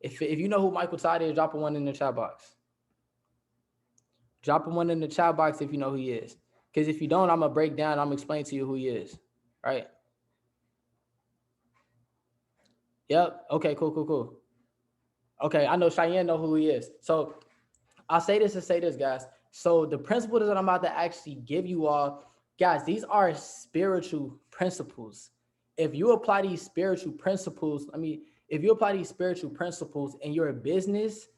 If you know who Michael Todd is, drop a one in the chat box. Drop a one in the chat box if you know who he is. Because if you don't, I'm gonna break down. I'm gonna explain to you who he is. Right? Yep. Okay. Cool. Cool. Cool. Okay. I know Cheyenne know who he is. So I'll say this and say this, guys. So the principles that I'm about to actually give you all, guys, these are spiritual principles. If you apply these spiritual principles, if you apply these spiritual principles in your business,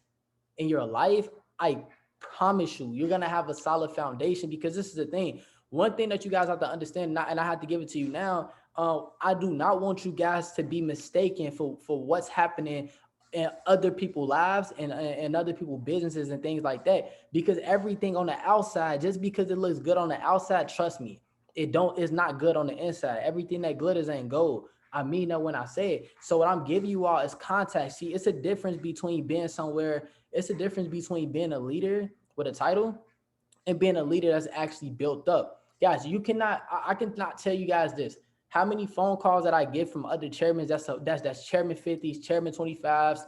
in your life, I promise you, you're gonna have a solid foundation. Because this is the thing. One thing that you guys have to understand, and I have to give it to you now. I do not want you guys to be mistaken for what's happening in other people's lives and other people's businesses and things like that. Because everything on the outside, just because it looks good on the outside, trust me, it's not good on the inside. Everything that glitters ain't gold. I mean that when I say it. So what I'm giving you all is context. See, it's a difference between being somewhere. It's a difference between being a leader with a title and being a leader that's actually built up. Guys, you cannot, I cannot tell you guys this. How many phone calls that I get from other chairmen, that's chairman 50s, chairman 25s,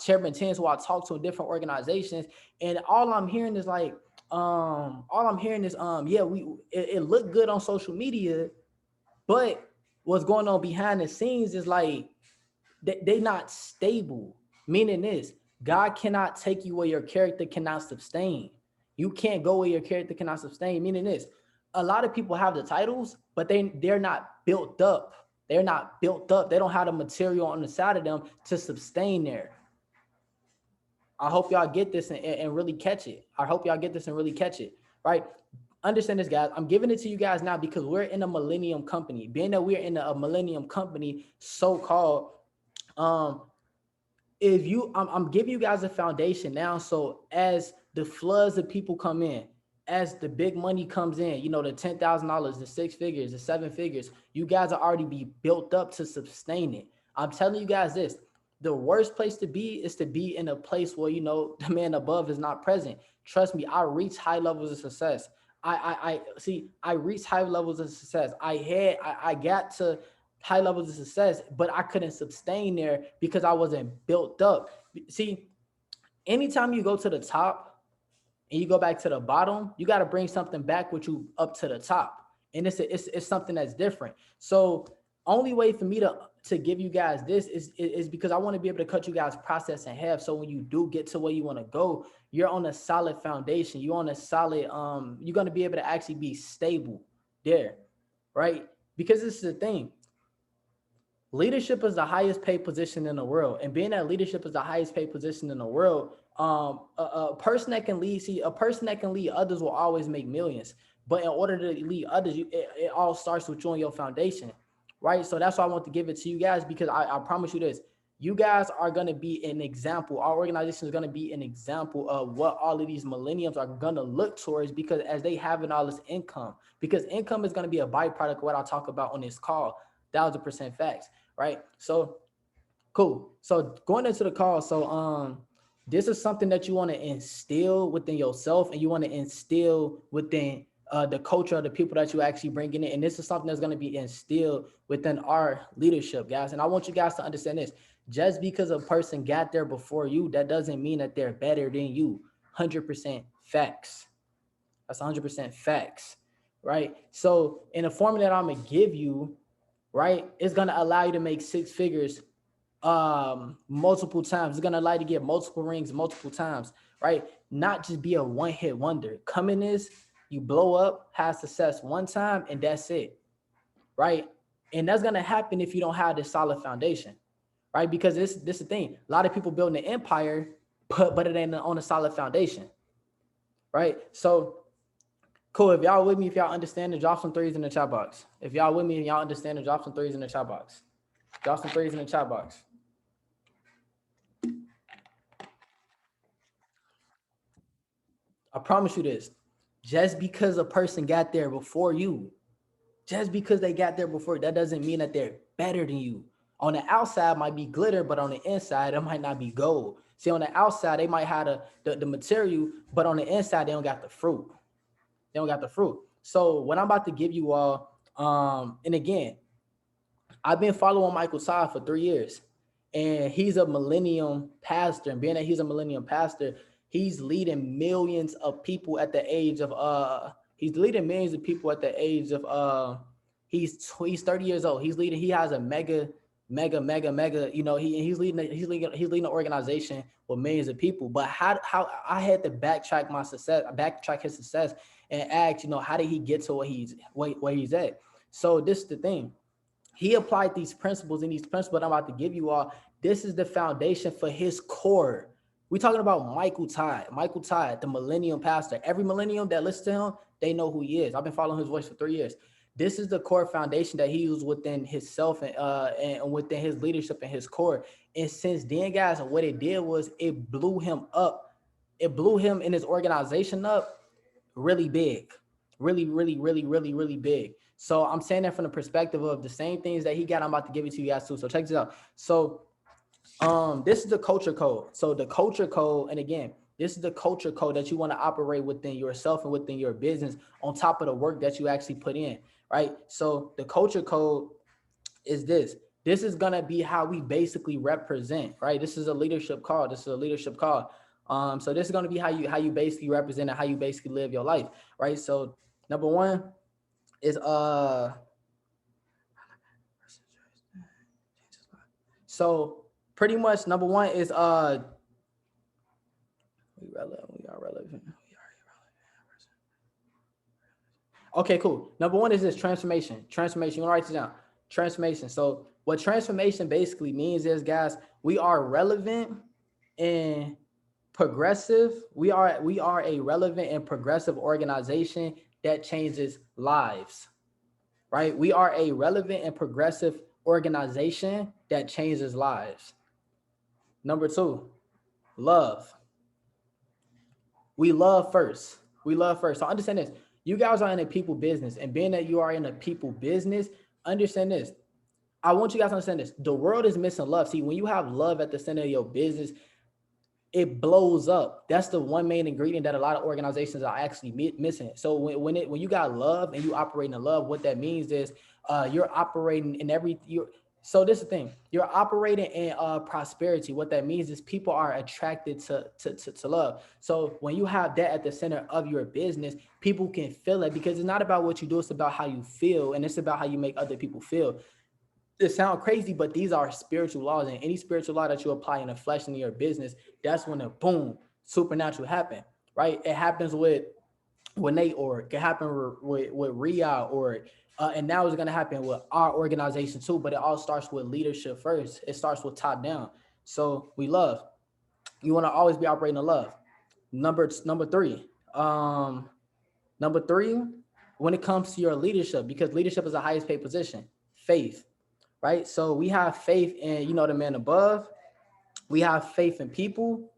chairman 10s who I talk to in different organizations, and all I'm hearing is yeah, it looked good on social media, but what's going on behind the scenes is like they not stable. Meaning this, God cannot take you where your character cannot sustain. You can't go where your character cannot sustain. Meaning this, a lot of people have the titles, but they're not built up. They're not built up. They don't have the material on the side of them to sustain there. I hope y'all get this and really catch it. I hope y'all get this and really catch it. Right? Understand this, guys. I'm giving it to you guys now because we're in a millennium company. Being that we're in a millennium company, so called, um, if you I'm giving you guys a foundation now, so as the floods of people come in, as the big money comes in, the $10,000, the six figures, the seven figures, you guys are already be built up to sustain it. I'm telling you guys this, the worst place to be is to be in a place where the man above is not present. Trust me, I reached high levels of success. I see, I reached high levels of success. I got to high levels of success, but I couldn't sustain there because I wasn't built up. See, anytime you go to the top and you go back to the bottom, you got to bring something back with you up to the top. And it's something that's different. So only way for me to give you guys this is because I want to be able to cut you guys process in half. So when you do get to where you want to go, you're on a solid foundation. You're on a solid, you're going to be able to actually be stable there. Right. Because this is the thing, leadership is the highest paid position in the world, and being that leadership is the highest paid position in the world, a person that can lead, a person that can lead others will always make millions. But in order to lead others, it all starts with you and your foundation, right? So that's why I want to give it to you guys, because I promise you this: you guys are going to be an example. Our organization is going to be an example of what all of these millenniums are going to look towards, because as they having all this income, because income is going to be a byproduct of what I talk about on this call. 1,000% facts, right? So cool. So going into the call, so this is something that you want to instill within yourself, and you want to instill within the culture of the people that you actually bringing in. And this is something that's going to be instilled within our leadership, guys. And I want you guys to understand this: just because a person got there before you, that doesn't mean that they're better than you. 100% facts. That's 100% facts, right? So in the formula that I'm gonna give you, right, it's gonna allow you to make six figures multiple times. It's gonna allow you to get multiple rings multiple times, right? Not just be a one-hit wonder. Come in this, you blow up, have success one time, and that's it, right? And that's gonna happen if you don't have this solid foundation, right? Because this is the thing. A lot of people building an empire, but it ain't on a solid foundation, right? So cool. If y'all with me, if y'all understand, drop some threes in the chat box. If y'all with me and y'all understand, drop some threes in the chat box. Drop some threes in the chat box. I promise you this. Just because a person got there before you, just because they got there before, that doesn't mean that they're better than you. On the outside might be glitter, but on the inside, it might not be gold. See, on the outside, they might have the material, but on the inside, they don't got the fruit. They don't got the fruit. So what I'm about to give you all, and again, I've been following Michael Todd for 3 years. and he's a millennium pastor. And being that he's a millennium pastor, he's leading millions of people at the age of he's leading millions of people at the age of he's 30 years old. He has a mega, you know, he's leading an organization with millions of people. But how I had to backtrack his success and ask, you know, how did he get to where he's at? So this is the thing. He applied these principles, and these principles I'm about to give you all, this is the foundation for his core. We're talking about Michael Todd. Michael Todd, the millennium pastor. Every millennium that listens to him, they know who he is. I've been following his voice for 3 years. This is the core foundation that he used within himself and within his leadership and his core. And since then, guys, what it did was it blew him up. It blew him and his organization up really big, really big. So I'm saying that from the perspective of the same things that he got, I'm about to give it to you guys too. So check this out. So this is the culture code. So the culture code, and again, this is the culture code that you want to operate within yourself and within your business on top of the work that you actually put in, right? So the culture code is this. This is going to be how we basically represent, right? This is a leadership call. So this is going to be how you basically represent and how you basically live your life, right? So number one is so pretty much number one is we are relevant. Okay, cool. Number one is this transformation. Transformation. You want to write it down. Transformation. So what transformation basically means is, guys, we are relevant and progressive. We are a relevant and progressive organization that changes lives, right? We are a relevant and progressive organization that changes lives. Number two, love. We love first. So understand this. You guys are in a people business, and being that you are in a people business, understand this. I want you guys to understand this. The world is missing love. See, when you have love at the center of your business, it blows up. That's the one main ingredient that a lot of organizations are actually missing. So when you got love and you operate in love, what that means is you're operating in so this is the thing. You're operating in prosperity. What that means is people are attracted to love. So when you have that at the center of your business, people can feel it, because it's not about what you do. It's about how you feel, and it's about how you make other people feel. It sounds crazy, but these are spiritual laws, and any spiritual law that you apply in the flesh in your business, that's when the boom, supernatural happen, right? It happens with Nate, or it can happen with Ria, or and now it's going to happen with our organization too. But it all starts with leadership first. It starts with top down. So we love. You want to always be operating in love. Number three. Number three, when it comes to your leadership, because leadership is the highest paid position, faith. Right? So we have faith in, you know, the man above. We have faith in people,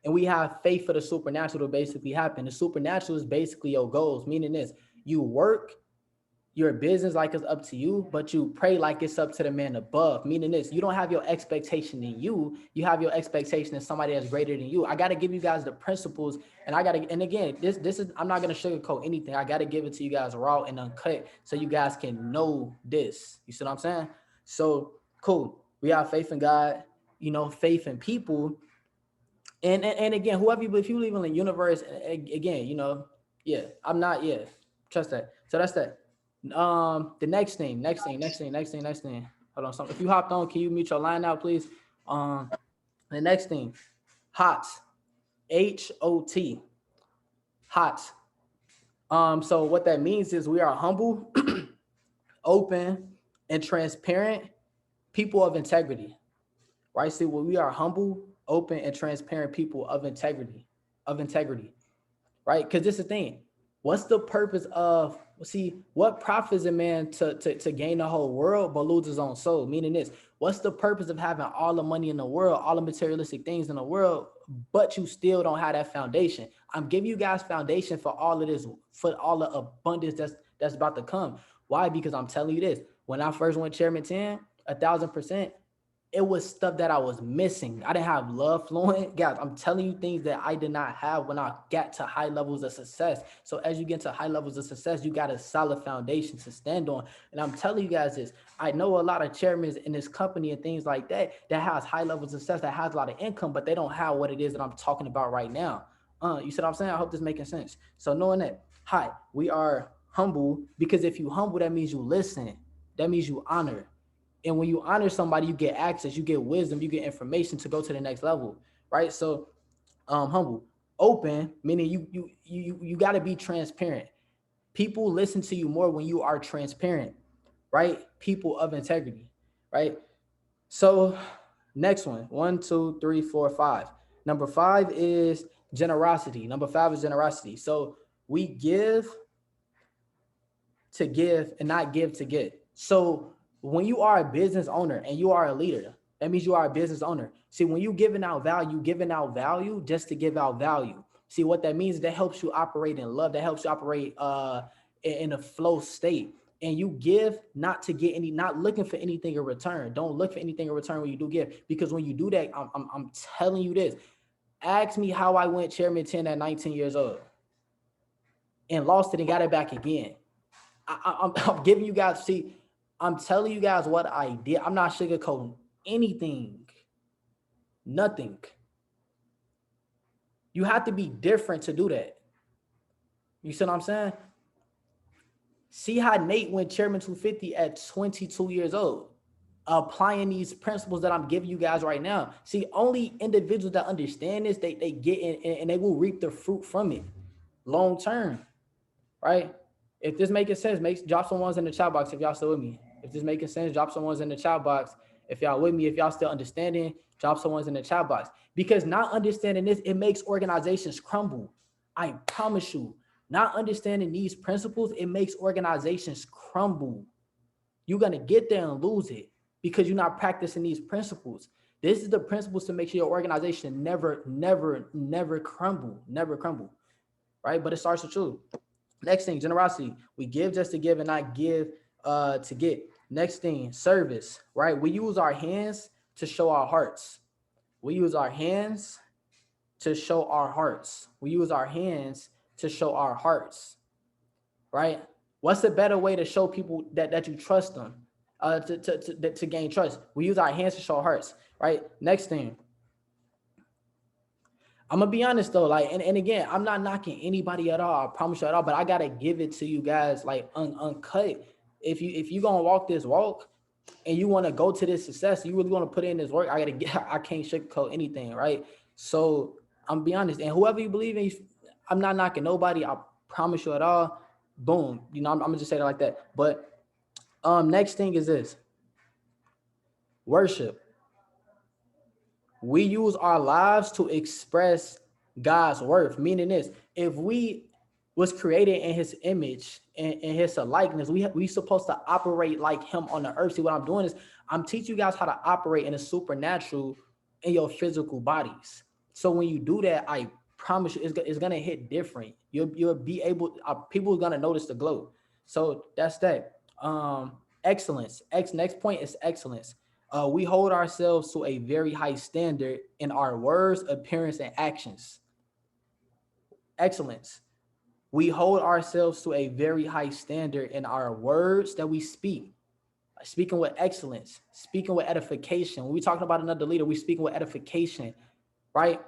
and we have faith for the supernatural to basically happen. The supernatural is basically your goals, meaning this: you work your business like it's up to you, but you pray like it's up to the man above, meaning this: you don't have your expectation in you, you have your expectation in somebody that's greater than you. I got to give you guys the principles, and again, this is, I'm not going to sugarcoat anything. I got to give it to you guys raw and uncut so you guys can know this. You see what I'm saying? So cool. We have faith in God, you know, faith in people. And again, if you believe in the universe, again, you know, trust that. So that's that. The next thing. Hold on, something. If you hopped on, can you mute your line out, please? The next thing, HOT, HOT, hot. So what that means is we are humble, open, and transparent people of integrity, right? See, we are humble, open, and transparent people of integrity, right? Because this is the thing. What's the purpose of, what profits a man to gain the whole world but lose his own soul? Meaning this: what's the purpose of having all the money in the world, all the materialistic things in the world, but you still don't have that foundation? I'm giving you guys foundation for all of this, for all the abundance that's about to come. Why? Because I'm telling you this: when I first went Chairman 10, 1,000%, it was stuff that I was missing. I didn't have love flowing. Guys, I'm telling you things that I did not have when I got to high levels of success. So as you get to high levels of success, you got a solid foundation to stand on. And I'm telling you guys this, I know a lot of chairmen in this company and things like that, that has high levels of success, that has a lot of income, but they don't have what it is that I'm talking about right now. You see what I'm saying? I hope this is making sense. So knowing that, hi, we are humble, because if you humble, that means you listen. That means you honor. And when you honor somebody, you get access, you get wisdom, you get information to go to the next level, right? So humble, open, meaning you got to be transparent. People listen to you more when you are transparent, right? People of integrity, right? So next one, two, three, four, five. Number five is generosity. Number five is generosity. So we give to give and not give to get. So when you are a business owner and you are a leader, that means you are a business owner. See, when you giving out value just to give out value. See, what that means, that helps you operate in love, that helps you operate in a flow state. And you give not to get any, not looking for anything in return. Don't look for anything in return when you do give, because when you do that, I'm telling you this. Ask me how I went chairman 10 at 19 years old and lost it and got it back again. I'm giving you guys, see, I'm telling you guys what I did. I'm not sugarcoating anything, nothing. You have to be different to do that. You see what I'm saying? See how Nate went chairman 250 at 22 years old, applying these principles that I'm giving you guys right now. See, only individuals that understand this, they get in and they will reap the fruit from it long term, right? If this making sense, drop some ones in the chat box if y'all still with me. If this making sense, drop some ones in the chat box. If y'all with me, if y'all still understanding, drop some ones in the chat box. Because not understanding this, it makes organizations crumble. I promise you, not understanding these principles, it makes organizations crumble. You're gonna get there and lose it because you're not practicing these principles. This is the principles to make sure your organization never crumble, right? But it starts with you. Next thing, generosity. We give just to give and not give to get. Next thing, service, right? We use our hands to show our hearts. We use our hands to show our hearts. We use our hands to show our hearts, right? What's a better way to show people that you trust them, to gain trust? We use our hands to show our hearts, right? Next thing, I'm gonna be honest though, like, and again, I'm not knocking anybody at all. I promise you at all, but I gotta give it to you guys like uncut. If you gonna walk this walk and you want to go to this success, you really want to put in this work. I can't sugarcoat anything, right? So I'm be honest, and whoever you believe in, I'm not knocking nobody. I promise you at all. Boom, I'm gonna just say it like that. But next thing is this: worship. We use our lives to express God's worth. Meaning this, if we was created in his image and his likeness, we supposed to operate like him on the earth. See, what I'm doing is I'm teaching you guys how to operate in a supernatural in your physical bodies. So when you do that, I promise you, it's gonna hit different. You'll be able, people are gonna notice the glow. So that's that. Excellence. Next point is excellence. We hold ourselves to a very high standard in our words, appearance, and actions. Excellence. We hold ourselves to a very high standard in our words that we speak. Speaking with excellence, speaking with edification. When we talking about another leader, we speaking with edification, right?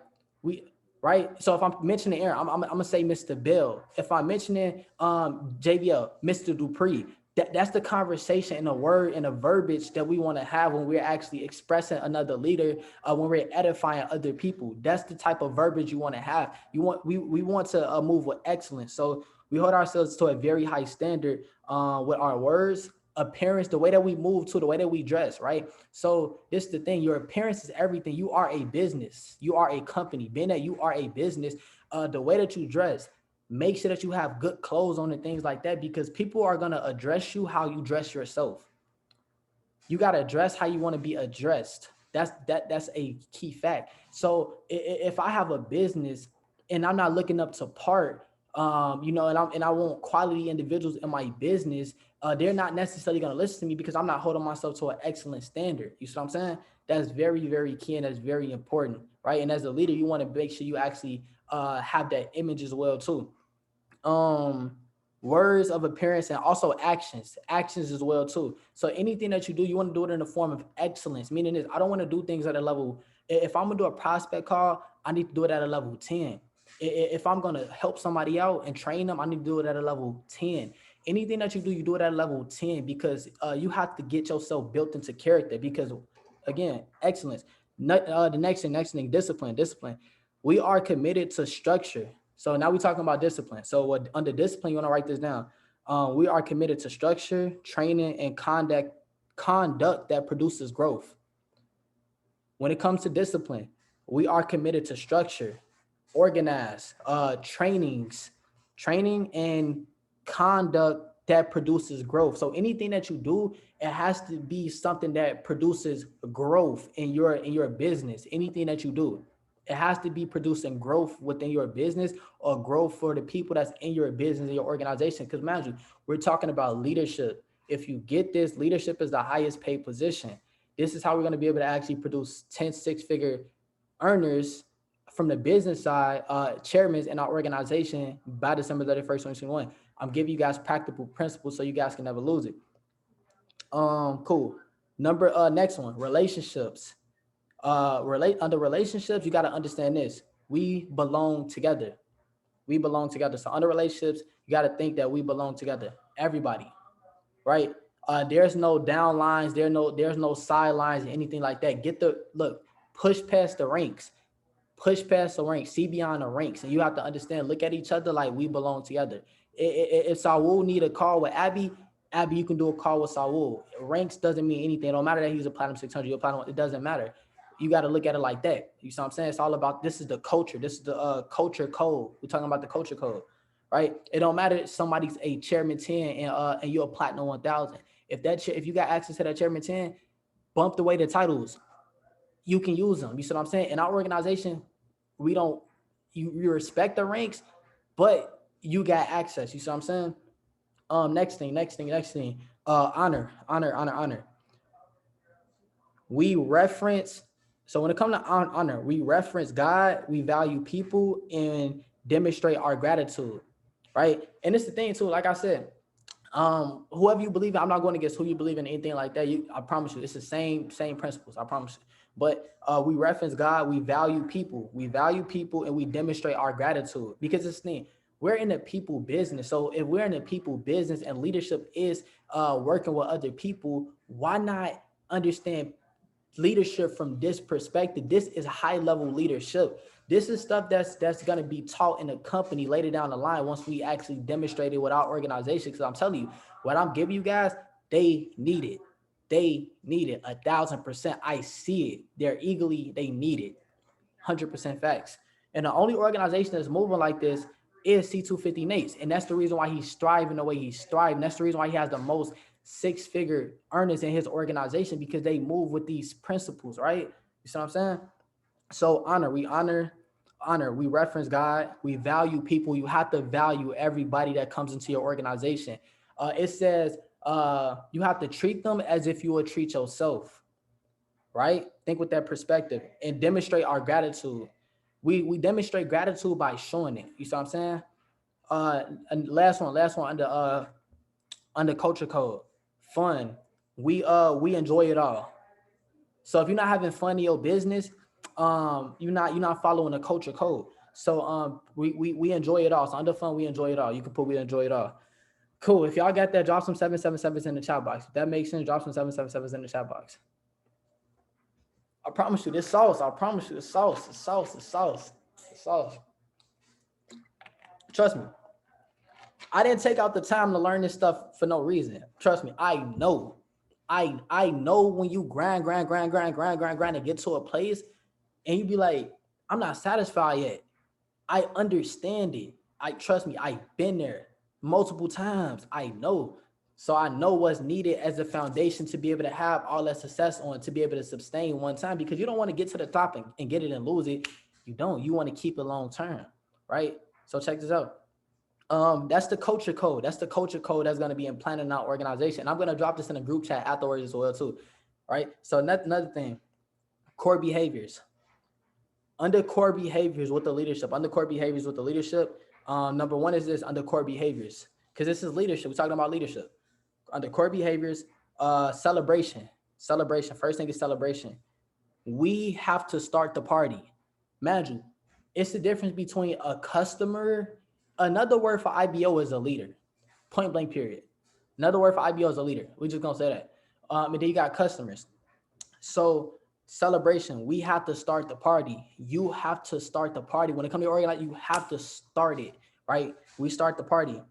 Right. So if I'm mentioning Aaron, I'm gonna say Mr. Bill. If I'm mentioning JBL, Mr. Dupree, that's the conversation and a word and a verbiage that we want to have when we're actually expressing another leader, when we're edifying other people. That's the type of verbiage you want to have. We want to move with excellence. So we hold ourselves to a very high standard with our words, appearance, the way that we move, to the way that we dress, right? So this is the thing: your appearance is everything. You are a business, you are a company. Being that you are a business, the way that you dress, make sure that you have good clothes on and things like that, because people are going to address you how you dress yourself. You got to dress how you want to be addressed. That's a key fact. So if I have a business and I'm not looking up to part, And I want quality individuals in my business. They're not necessarily going to listen to me because I'm not holding myself to an excellent standard. You see what I'm saying? That's very, very key and that's very important, right? And as a leader, you want to make sure you actually have that image as well too. um Words of appearance and also actions as well too. So anything that you do, you want to do it in the form of excellence, meaning this, I don't want to do things at a level. If I'm gonna do a prospect call, I need to do it at a level 10. If I'm gonna help somebody out and train them, I need to do it at a level 10. Anything that you do, you do it at a level 10 because you have to get yourself built into character. Because again, excellence. The next thing, discipline. We are committed to structure. So now we're talking about discipline. So under discipline, you want to write this down. We are committed to structure, training, and conduct that produces growth. When it comes to discipline, we are committed to structure, organize, training and conduct that produces growth. So anything that you do, it has to be something that produces growth in your business. Anything that you do, it has to be producing growth within your business or growth for the people that's in your business and your organization. Because imagine, we're talking about leadership. If you get this, leadership is the highest paid position. This is how we're going to be able to actually produce 10 six-figure earners from the business side, chairmen in our organization by December 31st, 2021. I'm giving you guys practical principles so you guys can never lose it. Cool. Next one, relationships. Under relationships, you got to understand this. We belong together. We belong together. So under relationships, you got to think that we belong together. Everybody, right? There's no down lines. There's no sidelines, anything like that. Push past the ranks. Push past the ranks. See beyond the ranks, and you have to understand. Look at each other like we belong together. If Saul need a call with Abby, you can do a call with Saul. Ranks doesn't mean anything. It don't matter that he's a platinum 600. You're a platinum. It doesn't matter. You got to look at it like that. You see what I'm saying? It's all about, this is the culture. This is the culture code. We're talking about the culture code, right? It don't matter if somebody's a chairman 10 and you're a platinum 1000. If you got access to that chairman 10, bump the way the titles. You can use them. You see what I'm saying? In our organization, we don't, you respect the ranks, but you got access. You see what I'm saying? Next thing. Honor. We reference, so when it comes to honor, we reference God, we value people, and demonstrate our gratitude, right? And it's the thing too, like I said, whoever you believe in, I'm not going against who you believe in, anything like that. I promise you, it's the same principles. I promise you. But we reference God, we value people, and we demonstrate our gratitude, because it's the thing. We're in the people business. So if we're in the people business and leadership is working with other people, why not understand leadership from this perspective? This is high level leadership. This is stuff that's going to be taught in the company later down the line once we actually demonstrate it with our organization. Because I'm telling you, what I'm giving you guys, they need it. They need it 1,000%. I see it. They need it. 100% facts. And the only organization that's moving like this is C250 Nates. And that's the reason why he's striving the way he's striving. That's the reason why he has the most six-figure earners in his organization, because they move with these principles, right? You see what I'm saying? So we honor, we reference God, we value people. You have to value everybody that comes into your organization. It says you have to treat them as if you would treat yourself, right? Think with that perspective and demonstrate our gratitude. We demonstrate gratitude by showing it. You see what I'm saying? And last one under culture code, fun. We enjoy it all. So if you're not having fun in your business, you're not following the culture code. So we enjoy it all. So under fun, we enjoy it all. You can put we enjoy it all. Cool. If y'all got that, drop some 777s in the chat box. If that makes sense, drop some 777s in the chat box. I promise you, this sauce. I promise you, the sauce. Trust me. I didn't take out the time to learn this stuff for no reason. Trust me, I know. I know when you grind and get to a place and you be like, I'm not satisfied yet. I understand it. Trust me, I've been there multiple times. I know. So I know what's needed as a foundation to be able to have all that success on, to be able to sustain one time, because you don't want to get to the top and get it and lose it. You don't. You want to keep it long term, right? So check this out. That's the culture code. That's the culture code that's going to be implanted in our organization. I'm going to drop this in a group chat afterwards as well too, right? So another thing, core behaviors. Under core behaviors with the leadership, number one is this under core behaviors, because this is leadership. We're talking about leadership. Under core behaviors, celebration. First thing is celebration. We have to start the party. Imagine, it's the difference between a customer. Another word for IBO is a leader. Point blank, period. Another word for IBO is a leader. We're just gonna say that. And then you got customers. So celebration, we have to start the party. You have to start the party. When it comes to organize, you have to start it, right? We start the party.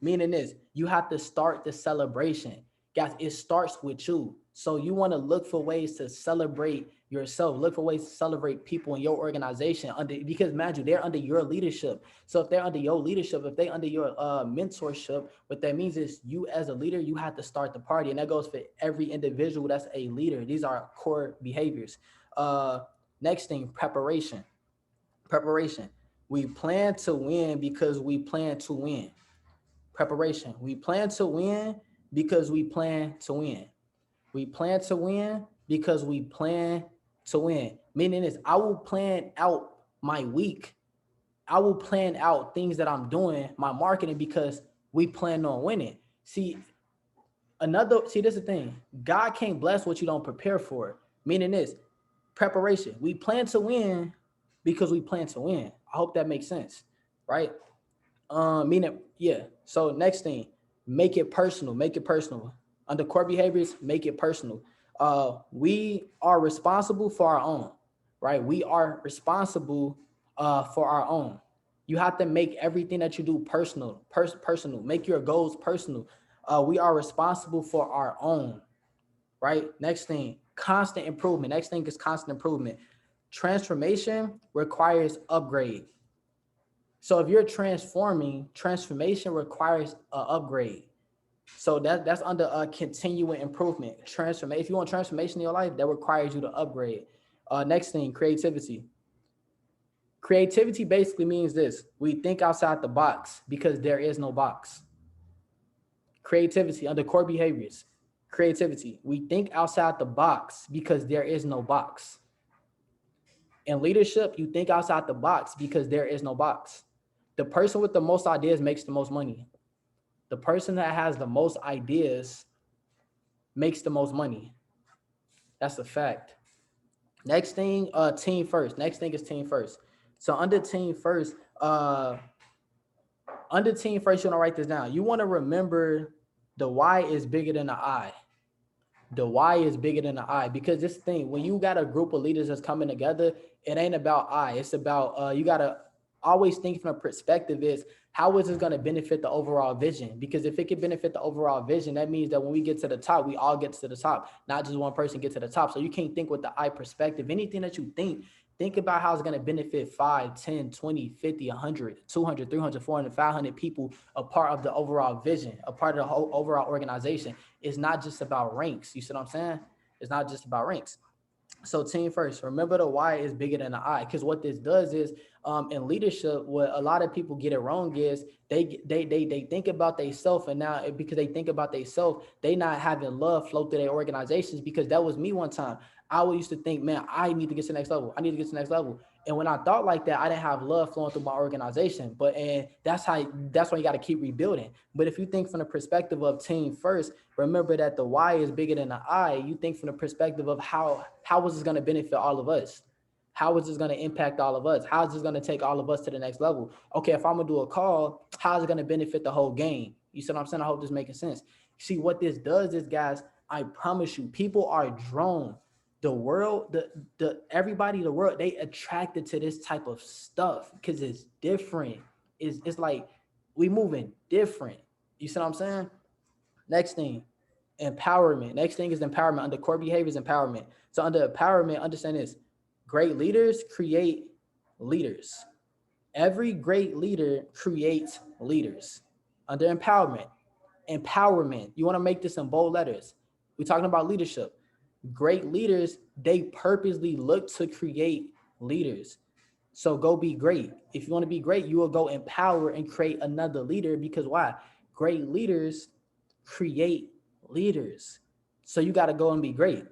Meaning this, you have to start the celebration. Guys, it starts with you. So you want to look for ways to celebrate yourself, look for ways to celebrate people in your organization because imagine they're under your leadership. So if they're under your leadership, if they're under your mentorship, what that means is you as a leader, you have to start the party. And that goes for every individual that's a leader. These are core behaviors. Next thing, preparation. We plan to win because we plan to win. Preparation. We plan to win because we plan to win. We plan to win because we plan to win. Meaning is I will plan out my week. I will plan out things that I'm doing, my marketing, because we plan on winning. See, this is the thing. God can't bless what you don't prepare for. Meaning this, preparation. We plan to win because we plan to win. I hope that makes sense, right? Meaning, yeah. So next thing, make it personal. Under core behaviors, make it personal. We are responsible for our own, right? We are responsible for our own. You have to make everything that you do personal. Make your goals personal. We are responsible for our own, right? Next thing, constant improvement. Next thing is constant improvement. Transformation requires upgrade. So if you're transforming, transformation requires an upgrade. So that's under a continuing improvement. Transformation. If you want transformation in your life, that requires you to upgrade. Next thing, creativity. Creativity basically means this: we think outside the box because there is no box. Creativity under core behaviors. Creativity. We think outside the box because there is no box. In leadership, you think outside the box because there is no box. The person with the most ideas makes the most money. The person that has the most ideas makes the most money. That's a fact. Next thing, team first. Next thing is team first. So under team first, you want to write this down. You want to remember the why is bigger than the I. The why is bigger than the I, because this thing, when you got a group of leaders that's coming together, it ain't about I. It's about you got to always think from a perspective is how is this going to benefit the overall vision? Because if it can benefit the overall vision, that means that when we get to the top, we all get to the top, not just one person get to the top. So you can't think with the I perspective. Anything that you think about how it's going to benefit 5, 10, 20, 50, 100, 200, 300, 400, 500 people, a part of the overall vision, a part of the whole overall organization. It's not just about ranks. You see what I'm saying? It's not just about ranks. So team first, remember the why is bigger than the I, because what this does is in leadership, what a lot of people get it wrong is they think about themselves, and now because they think about themselves, they not having love flow through their organizations. Because that was me one time. I always used to think, man, I need to get to the next level. I need to get to the next level. And when I thought like that, I didn't have love flowing through my organization. And that's why you got to keep rebuilding. But if you think from the perspective of team first, remember that the why is bigger than the I. You think from the perspective of how is this going to benefit all of us? How is this going to impact all of us? How is this going to take all of us to the next level? Okay, if I'm going to do a call, how is it going to benefit the whole game? You see what I'm saying? I hope this is making sense. See, what this does is, guys, I promise you, people are drawn. The world, everybody, the world, they attracted to this type of stuff because it's different. It's like we moving different. You see what I'm saying? Next thing, empowerment. Next thing is empowerment. Under core behaviors, empowerment. So under empowerment, understand this: great leaders create leaders. Every great leader creates leaders. Under empowerment, you want to make this in bold letters. We're talking about leadership. Great leaders, they purposely look to create leaders. So go be great. If you want to be great, you will go empower and create another leader, because why? Great leaders create leaders. So you got to go and be great.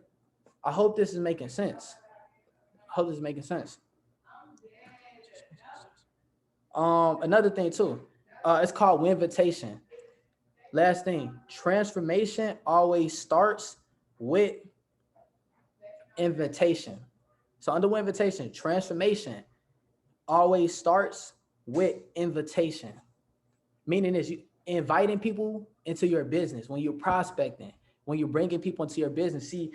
I hope this is making sense. I hope this is making sense. Another thing too, it's called winvitation. Last thing, transformation always starts with invitation. So under invitation, transformation always starts with invitation. Meaning is you inviting people into your business when you're prospecting, when you're bringing people into your business. See,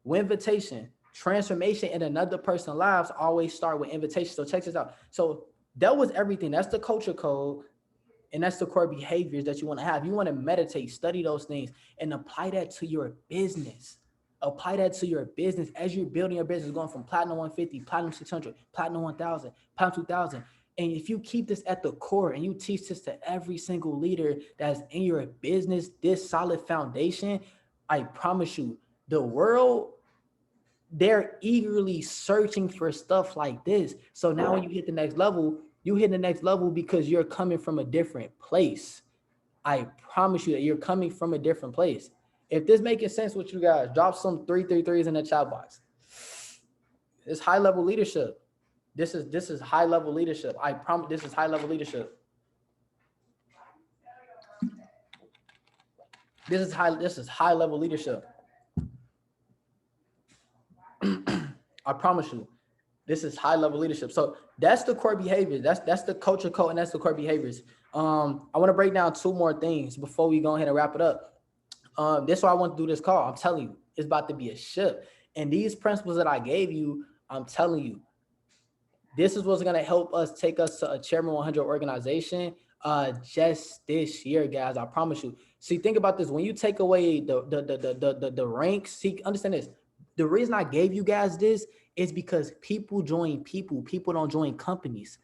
invitation, transformation in another person's lives always start with invitation. So check this out. So that was everything. That's the culture code. And that's the core behaviors that you want to have. You want to meditate, study those things, and apply that to your business. Apply that to your business as you're building your business, going from platinum 150, platinum 600, platinum 1000, platinum 2000. And if you keep this at the core and you teach this to every single leader that's in your business, this solid foundation, I promise you, the world, they're eagerly searching for stuff like this. So now when you hit the next level, you hit the next level because you're coming from a different place. I promise you that you're coming from a different place. If this making sense with you guys, drop some 333s in the chat box. It's high level leadership. This is high level leadership. I promise this is high level leadership. This is high level leadership. I promise you, this is high level leadership. So that's the core behaviors. That's the culture code, and that's the core behaviors. I want to break down two more things before we go ahead and wrap it up. This is why I want to do this call. I'm telling you, it's about to be a shift. And these principles that I gave you, I'm telling you, this is what's gonna help us take us to a Chairman 100 organization just this year, guys. I promise you. See, think about this. When you take away the ranks, see, understand this. The reason I gave you guys this is because people join people. People don't join companies.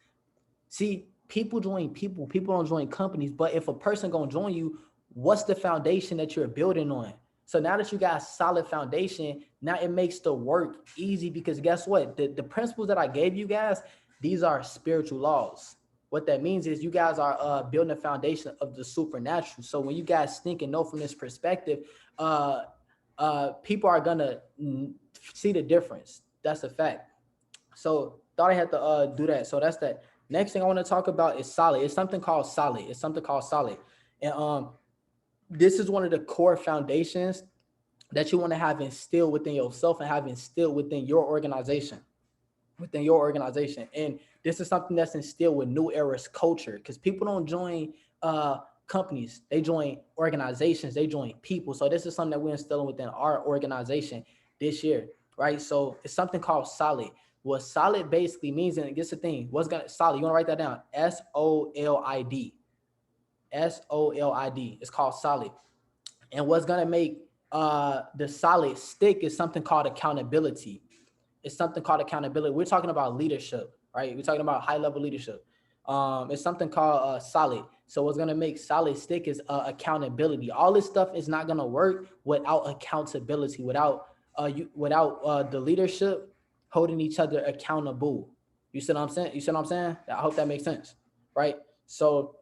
See, people join people. People don't join companies. But if a person gonna join you, what's the foundation that you're building on? So now that you got a solid foundation, now it makes the work easy, because guess what? The principles that I gave you guys, these are spiritual laws. What that means is you guys are building a foundation of the supernatural. So when you guys think and know from this perspective, people are gonna see the difference. That's a fact. So thought I had to do that. So that's that. Next thing I want to talk about is solid. It's something called solid. It's something called solid. And this is one of the core foundations that you want to have instilled within yourself and have instilled within your organization. And this is something that's instilled with New Era's culture, because people don't join companies, they join organizations, they join people. So this is something that we're instilling within our organization this year, right? So it's something called solid. What solid basically means, and it's the thing, what's gonna solid, you want to write that down, SOLID. SOLID. It's called solid. And what's gonna make the solid stick is something called accountability. It's something called accountability. We're talking about leadership, right? We're talking about high level leadership. It's something called solid. So what's gonna make solid stick is accountability. All this stuff is not gonna work without accountability, without the leadership holding each other accountable. You see what I'm saying? I hope that makes sense, right? So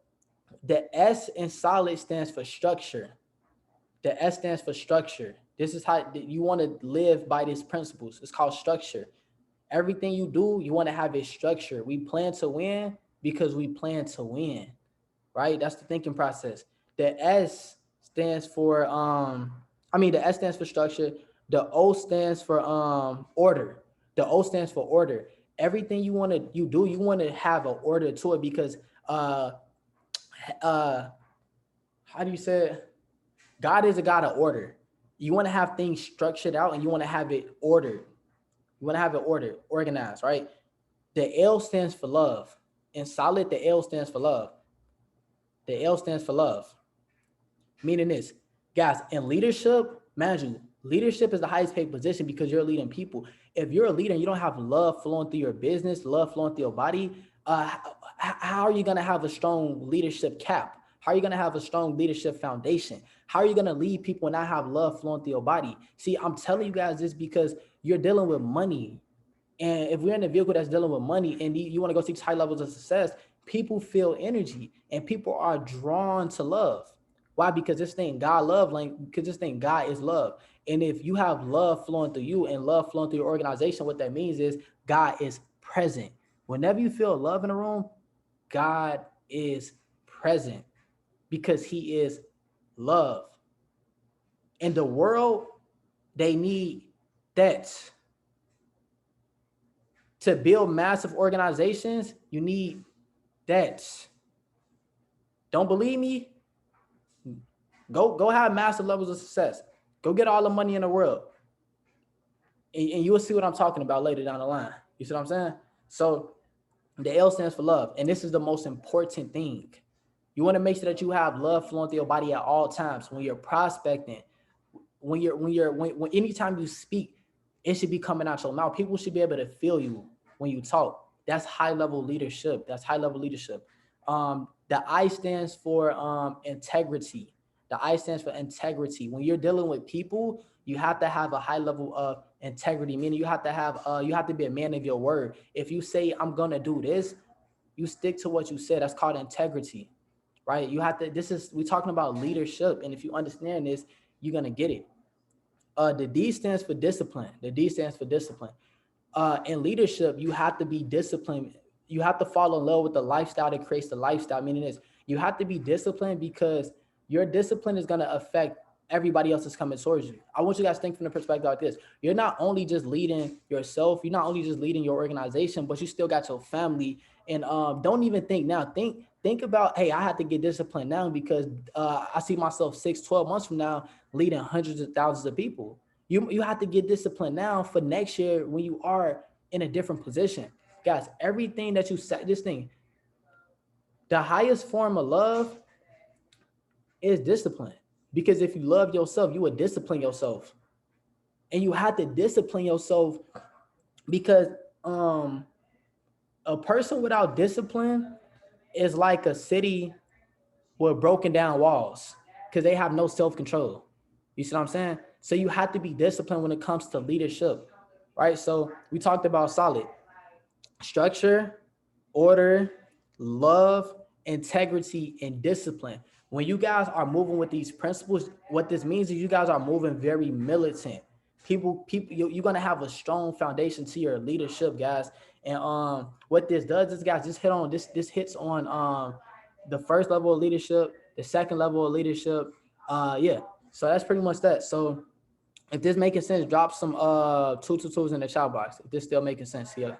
the S in solid stands for structure. The S stands for structure. This is how you want to live by these principles. It's called structure. Everything you do, you want to have a structure. We plan to win because we plan to win, right? That's the thinking process. The S stands for the S stands for structure. The O stands for order. The O stands for order. Everything you want to have an order to it, because how do you say it? God is a God of order. You want to have things structured out, and you want to have it ordered. You want to have it ordered, organized, right? The L stands for love. In solid, the L stands for love. The L stands for love. Meaning this, guys, in leadership, imagine leadership is the highest paid position because you're leading people. If you're a leader and you don't have love flowing through your business, love flowing through your body, how are you going to have a strong leadership cap? How are you going to have a strong leadership foundation? How are you going to lead people and not have love flowing through your body? See, I'm telling you guys this because you're dealing with money. And if we're in a vehicle that's dealing with money and you want to go seek high levels of success, people feel energy and people are drawn to love. Why? Because this thing, God love, like, because this thing, God is love. And if you have love flowing through you and love flowing through your organization, what that means is God is present. Whenever you feel love in a room, God is present because he is love. In the world, they need that. To build massive organizations, you need that. Don't believe me? Go have massive levels of success. Go get all the money in the world. And you'll see what I'm talking about later down the line. You see what I'm saying? So the L stands for love. And this is the most important thing. You want to make sure that you have love flowing through your body at all times. When you're prospecting, when anytime you speak, it should be coming out your mouth. People should be able to feel you when you talk. That's high level leadership. That's high level leadership. The I stands for integrity. The I stands for integrity. When you're dealing with people, you have to have a high level of integrity. Meaning you have to be a man of your word. If you say I'm gonna do this, you stick to what you said. That's called integrity, right? You have to. We're talking about leadership, and if you understand this, you're gonna get it. The D stands for discipline. The D stands for discipline. In leadership, you have to be disciplined. You have to fall in love with the lifestyle that creates the lifestyle. Meaning this, you have to be disciplined because your discipline is going to affect everybody else that's coming towards you. I want you guys to think from the perspective like this. You're not only just leading yourself, you're not only just leading your organization, but you still got your family. And don't even think now. Think about, hey, I have to get disciplined now because I see myself 6, 12 months from now leading hundreds of thousands of people. You have to get disciplined now for next year when you are in a different position. Guys, everything that you said, this thing, the highest form of love is discipline. Because if you love yourself, you would discipline yourself. And you have to discipline yourself because a person without discipline is like a city with broken down walls because they have no self-control. You see what I'm saying? So you have to be disciplined when it comes to leadership, right? So we talked about solid structure, order, love, integrity, and discipline. When you guys are moving with these principles, what this means is you guys are moving very militant. You're gonna have a strong foundation to your leadership, guys. And what this does is, guys, just hit on this. This hits on the first level of leadership, the second level of leadership. Yeah. So that's pretty much that. So if this making sense, drop some 222s in the chat box. If this still making sense, yeah.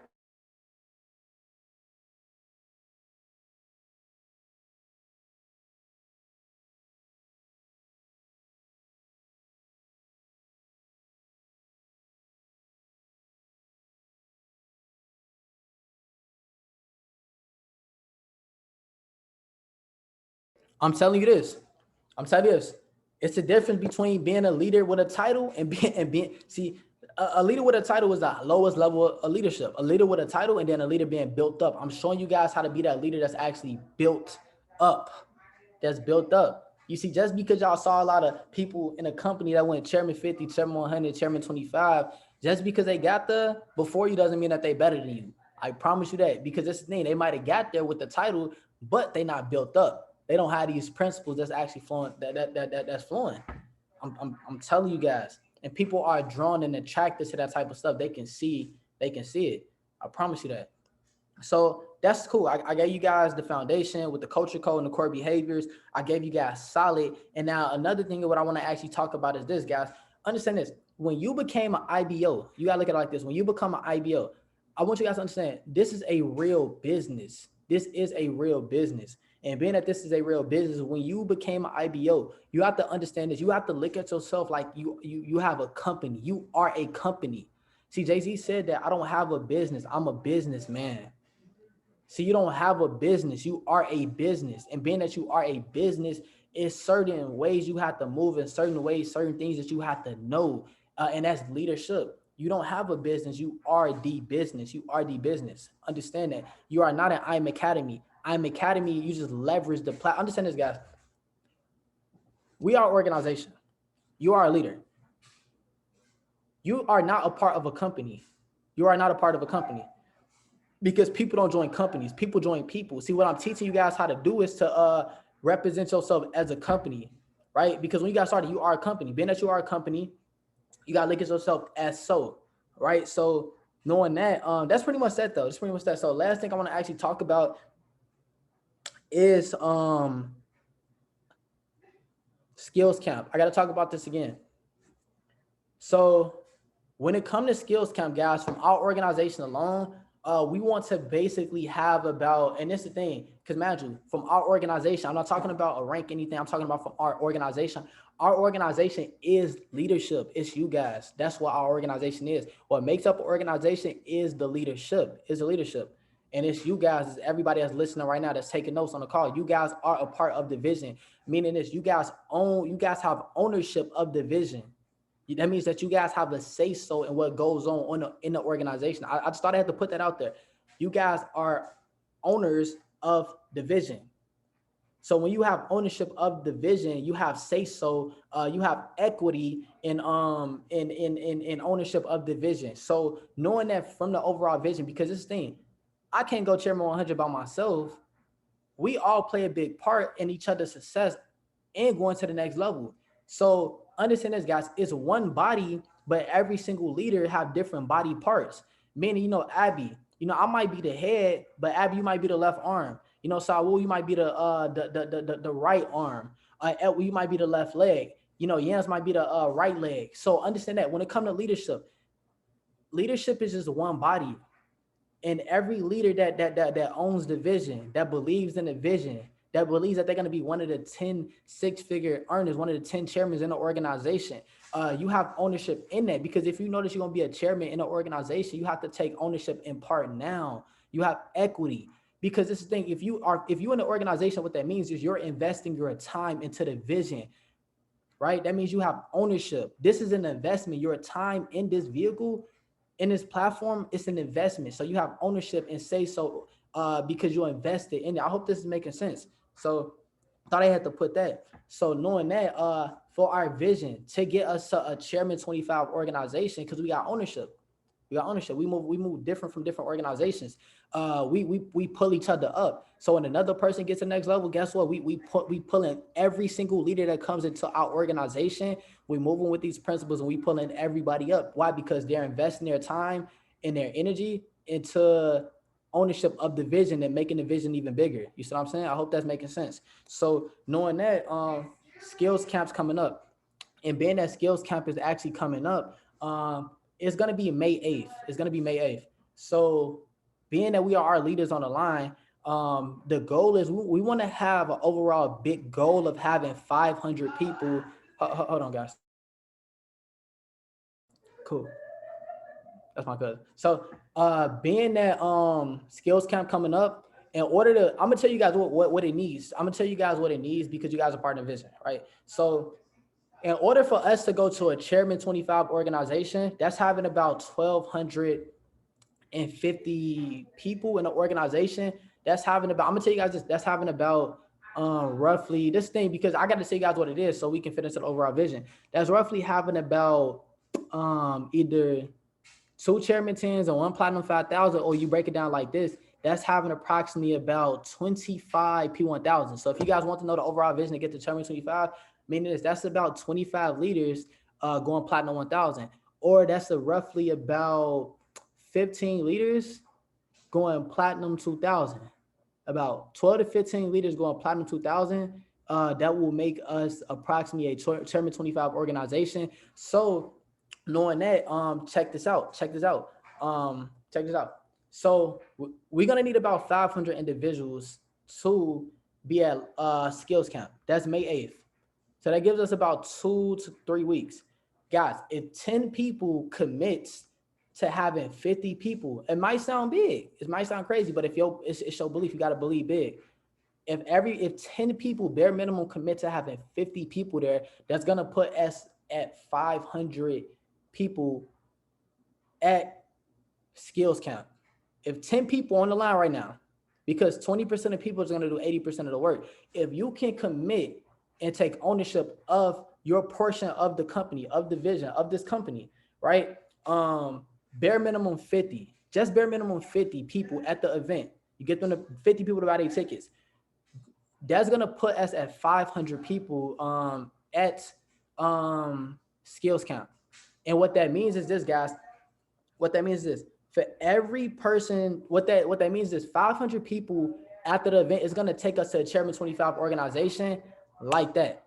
I'm telling you this. I'm telling you this. It's the difference between being a leader with a title and being see a leader with a title is the lowest level of leadership. A leader with a title and then a leader being built up. I'm showing you guys how to be that leader that's actually built up. That's built up. You see, just because y'all saw a lot of people in a company that went chairman 50, chairman 100, chairman 25, just because they got there before you doesn't mean that they better than you. I promise you that, because this thing, they might have got there with the title, but they not built up. They don't have these principles that's actually flowing, that's flowing. I'm telling you guys, and people are drawn and attracted to that type of stuff. They can see it. I promise you that. So that's cool. I gave you guys the foundation with the culture code and the core behaviors. I gave you guys solid. And now another thing of what I want to actually talk about is this, guys. Understand this. When you became an IBO, you gotta look at it like this. When you become an IBO, I want you guys to understand this is a real business. This is a real business. And being that this is a real business, when you became an IBO, you have to understand this. You have to look at yourself like you have a company. You are a company. See, Jay-Z said that I don't have a business. I'm a businessman. So you don't have a business, you are a business. And being that you are a business, is certain ways you have to move in certain ways, certain things that you have to know. And that's leadership. You don't have a business, you are the business. You are the business. Understand that. You are not an I'm Academy. I'm Academy, you just leverage the platform. Understand this, guys. We are an organization. You are a leader. You are not a part of a company. You are not a part of a company, because people don't join companies. People join people. See, what I'm teaching you guys how to do is to represent yourself as a company, right? Because when you got started, you are a company. Being that you are a company, you gotta look at yourself as so, right? So knowing that, that's pretty much that though. That's pretty much that. So last thing I want to actually talk about is skills camp. I gotta talk about this again. So when it comes to skills camp, guys, from our organization alone, we want to basically have about, and this is the thing, because imagine from our organization, I'm not talking about a rank, anything. I'm talking about from our organization. Our organization is leadership. It's you guys. That's what our organization is. What makes up an organization is the leadership. Is the leadership. And it's you guys, it's everybody that's listening right now that's taking notes on the call. You guys are a part of the vision, meaning this, you guys have ownership of the vision. That means that you guys have a say so in what goes on in the organization. I just thought I had to put that out there. You guys are owners of the vision. So when you have ownership of the vision, you have say so. You have equity in ownership of the vision. So knowing that from the overall vision, because this thing, I can't go Chairman 100 by myself. We all play a big part in each other's success and going to the next level. So understand this, guys, it's one body, but every single leader have different body parts. Meaning, Abby, I might be the head, but Abby, you might be the left arm. Saul, you might be the right arm. You might be the left leg. Yams might be the right leg. So understand that when it comes to leadership is just one body. And every leader that owns the vision, that believes in the vision, that believes that they're going to be one of the 10 six-figure earners, one of the 10 chairmen in the organization, you have ownership in that. Because if you notice you're going to be a chairman in an organization, you have to take ownership in part now. You have equity. Because this is the thing, if you're in the organization, what that means is you're investing your time into the vision, right? That means you have ownership. This is an investment. Your time in this vehicle, in this platform, it's an investment. So you have ownership and say so because you invested in it. I hope this is making sense. So thought I had to put that. So knowing that for our vision to get us to a Chairman 25 organization, because we got ownership. We got ownership. We move different from different organizations. We pull each other up. So when another person gets to the next level, guess what? We pull in every single leader that comes into our organization. We move them with these principles and we pull in everybody up. Why? Because they're investing their time and their energy into ownership of the vision and making the vision even bigger. You see what I'm saying? I hope that's making sense. So knowing that skills camp's coming up, and being that skills camp is actually coming up, it's going to be May 8th. It's going to be May 8th. So being that we are our leaders on the line, the goal is we want to have an overall big goal of having 500 people. Hold on, guys. Cool. That's my cousin. So being that skills camp coming up, in order to, I'm gonna tell you guys what it needs. I'm gonna tell you guys what it needs because you guys are part of the vision, right? So in order for us to go to a Chairman 25 organization, that's having about 1,250 people in the organization. That's having about, I'm gonna tell you guys this, that's having about roughly this thing, because I got to tell you guys what it is so we can fit into the overall vision. That's roughly having about either 2 Chairman 10s and 1 Platinum 5,000, or you break it down like this, that's having approximately about 25 P1000. So if you guys want to know the overall vision to get to Chairman 25, meaning that's about 25 leaders going Platinum 1000, or that's roughly about 15 leaders going Platinum 2000. About 12 to 15 leaders going Platinum 2000. That will make us approximately a Chairman 25 organization. So knowing that, check this out. So we're gonna need about 500 individuals to be at skills camp. That's May 8th. So that gives us about 2 to 3 weeks. Guys, if 10 people commits to having 50 people, it might sound big. It might sound crazy, but if it's your belief, you got to believe big. If 10 people bare minimum commit to having 50 people there, that's going to put us at 500 people at skills camp. If 10 people on the line right now, because 20% of people is going to do 80% of the work. If you can commit and take ownership of your portion of the company, of the vision of this company, right? bare minimum 50, just bare minimum 50 people at the event. You get them to 50 people to buy their tickets. That's gonna put us at 500 people at skills camp. And what that means is this, guys. What that means is this: for every person, what that means is 500 people after the event is gonna take us to a Chairman 25 organization like that.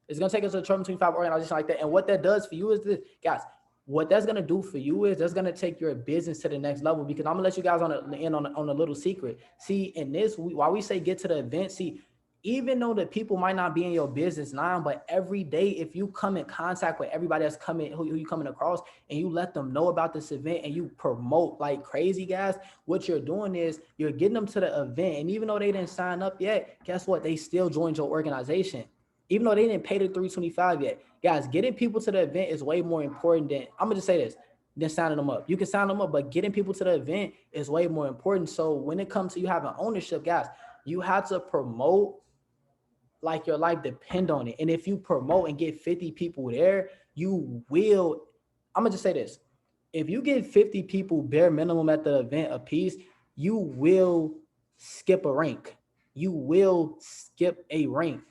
It's gonna take us to a Chairman 25 organization like that. And what that does for you is this, guys. What that's gonna do for you is that's gonna take your business to the next level. Because I'm gonna let you guys on a little secret. See, in this, while we say get to the event, see, even though the people might not be in your business now, but every day, if you come in contact with everybody that's coming, who you coming across, and you let them know about this event and you promote like crazy, guys, what you're doing is you're getting them to the event. And even though they didn't sign up yet, guess what? They still joined your organization. Even though they didn't pay the 325 yet. Guys, getting people to the event is way more important than, I'm gonna just say this, than signing them up. You can sign them up, but getting people to the event is way more important. So when it comes to you having ownership, guys, you have to promote like your life depend on it. And if you promote and get 50 people there, you will, I'm gonna just say this. If you get 50 people bare minimum at the event a piece, you will skip a rank. You will skip a rank.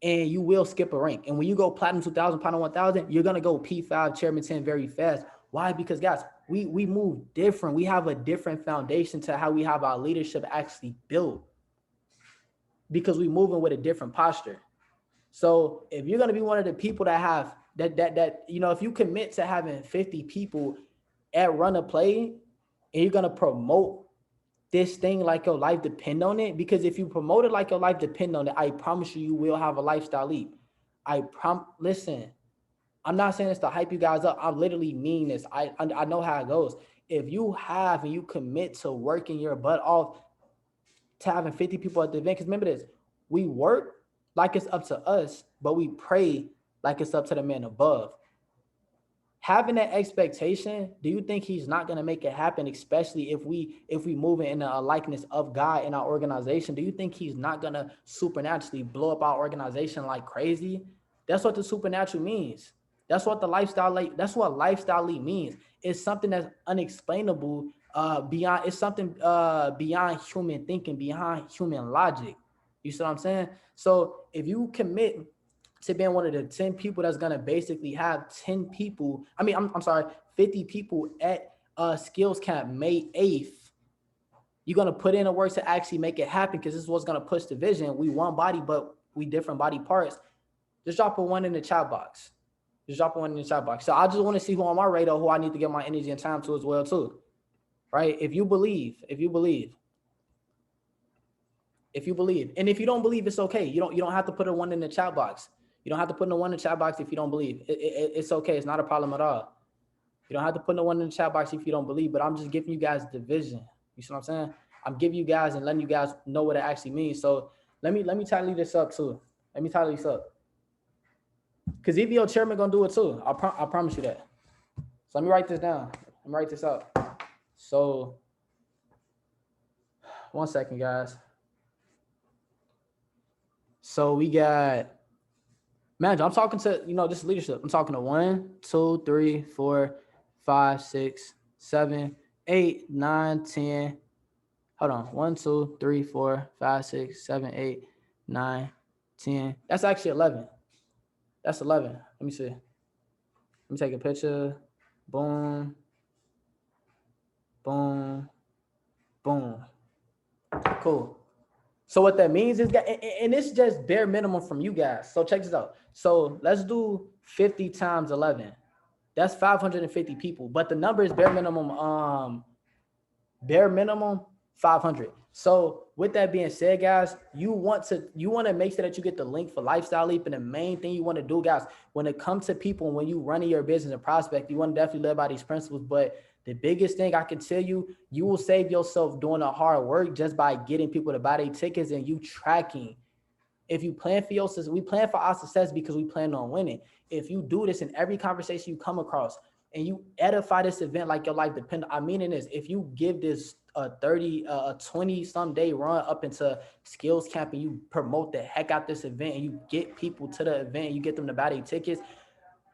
And you will skip a rank. And when you go platinum 2000, platinum 1000, you're gonna go P5 chairman 10 very fast. Why? Because guys, we move different. We have a different foundation to how we have our leadership actually built, because we moving with a different posture. So if you're gonna be one of the people that have that if you commit to having 50 people at Run a Play, and you're gonna promote this thing like your life depend on it, because if you promote it like your life depend on it, I promise you, you will have a lifestyle leap. Listen, I'm not saying this to hype you guys up. I literally mean this. I know how it goes. If you have and you commit to working your butt off to having 50 people at the event, because remember this, we work like it's up to us, but we pray like it's up to the man above. Having that expectation, do you think he's not going to make it happen? Especially if we move in a likeness of God in our organization, do you think he's not going to supernaturally blow up our organization like crazy? That's what the supernatural means. That's what that's what lifestyle means. It's something that's unexplainable, beyond, it's something beyond human thinking, beyond human logic. You see what I'm saying? So if you commit to being one of the 10 people that's gonna basically have 10 people, I'm sorry, 50 people at skills camp May 8th, you're gonna put in the work to actually make it happen, because this is what's gonna push the vision. We one body, but we different body parts. Just drop a one in the chat box. So I just want to see who on my radar, who I need to give my energy and time to as well too. Right? If you believe. And if you don't believe, it's okay. You don't have to put a one in the chat box. You don't have to put in a one in the chat box if you don't believe. It's okay. It's not a problem at all. You don't have to put a one in the chat box if you don't believe, but I'm just giving you guys the vision. You see what I'm saying? I'm giving you guys and letting you guys know what it actually means. So let me tally this up too. Because EVO chairman gonna do it too. I promise you that. So let me write this down. Let me write this up. So 1 second, guys. So we got manager. I'm talking to, this leadership. I'm talking to 1, 2, 3, 4, 5, 6, 7, 8, 9, 10. Hold on. 1, 2, 3, 4, 5, 6, 7, 8, 9, 10. That's actually 11. That's 11. Let me see. Let me take a picture. Boom. Boom. Boom. Cool. So what that means is, and it's just bare minimum from you guys. So check this out. So let's do 50 times 11. That's 550 people. But the number is bare minimum 500. So with that being said, guys, you want to make sure that you get the link for Lifestyle Leap. And the main thing you want to do, guys, when it comes to people, when you running your business and prospect, you want to definitely live by these principles. But the biggest thing I can tell you, you will save yourself doing the hard work just by getting people to buy their tickets and you tracking. If you plan for your success, we plan for our success because we plan on winning. If you do this in every conversation you come across and you edify this event like your life depends, I mean in this, if you give this a 20 some day run up into skills camp and you promote the heck out this event and you get people to the event and you get them to buy their tickets,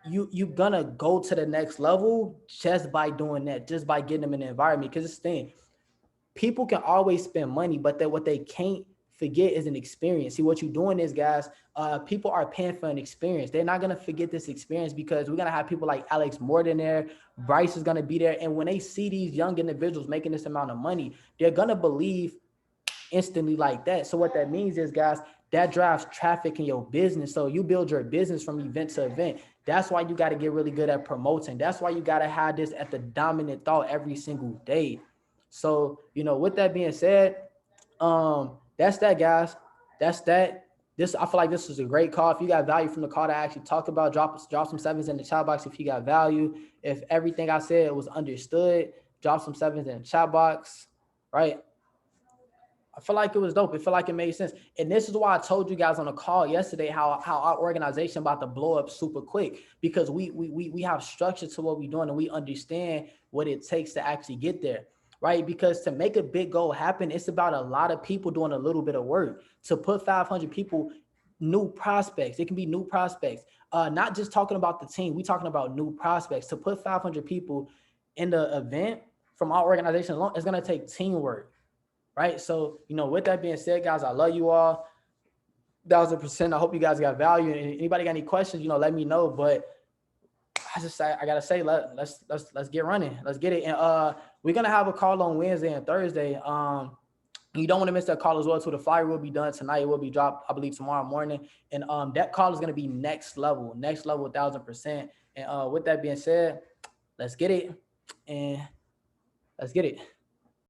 you're gonna go to the next level just by doing that, just by getting them in the environment. Because this thing, people can always spend money, but what they can't forget is an experience. See, what you're doing is, guys, people are paying for an experience. They're not gonna forget this experience because we're gonna have people like Alex Morgan there, Bryce is gonna be there, and when they see these young individuals making this amount of money, they're gonna believe instantly like that. So what that means is, guys, that drives traffic in your business. So you build your business from event to event. That's why you got to get really good at promoting. That's why you got to have this at the dominant thought every single day. So, with that being said, that's that, guys. That's that. I feel like this was a great call. If you got value from the call that I actually talked about, drop some sevens in the chat box if you got value. If everything I said was understood, drop some sevens in the chat box, right? I feel like it was dope. It felt like it made sense. And this is why I told you guys on the call yesterday how our organization about to blow up super quick, because we have structure to what we're doing and we understand what it takes to actually get there, right? Because to make a big goal happen, it's about a lot of people doing a little bit of work. To put 500 people, new prospects, it can be new prospects, not just talking about the team. We're talking about new prospects. To put 500 people in the event from our organization alone, it's going to take teamwork. Right. So, with that being said, guys, I love you all 1,000%. I hope you guys got value. And anybody got any questions, let me know. But I gotta say, let's get running. Let's get it. And we're gonna have a call on Wednesday and Thursday. You don't want to miss that call as well. So the flyer will be done tonight. It will be dropped, I believe, tomorrow morning. And that call is gonna be next level, 1,000%. And with that being said, let's get it. And let's get it.